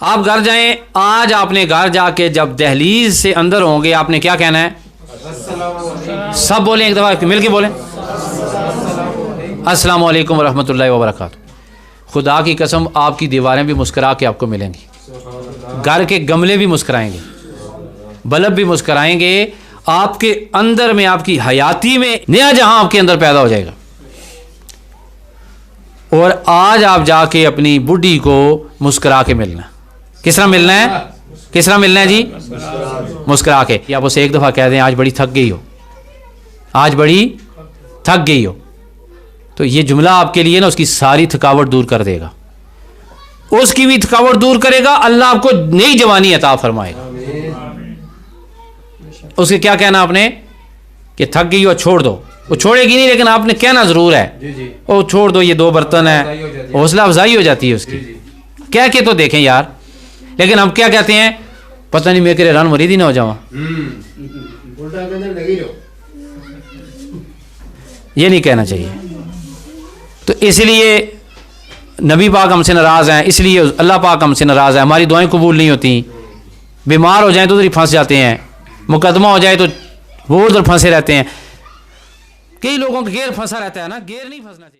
آپ گھر جائیں, آج آپ نے گھر جا کے جب دہلیز سے اندر ہوں گے آپ نے کیا کہنا ہے؟ سب بولیں ایک دفعہ مل کے بولیں, السلام علیکم ورحمۃ اللہ وبرکاتہ. خدا کی قسم آپ کی دیواریں بھی مسکرا کے آپ کو ملیں گی, گھر کے گملے بھی مسکرائیں گے, بلب بھی مسکرائیں گے. آپ کے اندر میں, آپ کی حیاتی میں نیا جہاں آپ کے اندر پیدا ہو جائے گا. اور آج آپ جا کے اپنی بڈھی کو مسکرا کے ملنا. کس طرح ملنا ہے؟ کس طرح ملنا ہے جی؟ مسکرا کے. آپ اسے ایک دفعہ کہہ دیں آج بڑی تھک گئی ہو, آج بڑی تھک گئی ہو, تو یہ جملہ آپ کے لیے نا اس کی ساری تھکاوٹ دور کر دے گا, اس کی بھی تھکاوٹ دور کرے گا, اللہ آپ کو نئی جوانی عطا فرمائے گا. اس کے کیا کہنا آپ نے کہ تھک گئی ہو چھوڑ دو, وہ چھوڑے گی نہیں لیکن آپ نے کہنا ضرور ہے او چھوڑ دو یہ 2 برتن ہیں, حوصلہ افزائی ہو جاتی ہے اس کی. کہہ کے تو دیکھیں یار. لیکن ہم کیا کہتے ہیں, پتہ نہیں میں کہ رن مرید ہی نہ ہو جاؤں. یہ نہیں کہنا چاہیے. تو اس لیے نبی پاک ہم سے ناراض ہیں, اس لیے اللہ پاک ہم سے ناراض ہے, ہماری دعائیں قبول نہیں ہوتی. بیمار ہو جائیں تو ادھر ہی پھنس جاتے ہیں, مقدمہ ہو جائے تو وہ ادھر پھنسے رہتے ہیں. کئی لوگوں کا گیئر پھنسا رہتا ہے نا, گیئر نہیں پھنسنا چاہیے.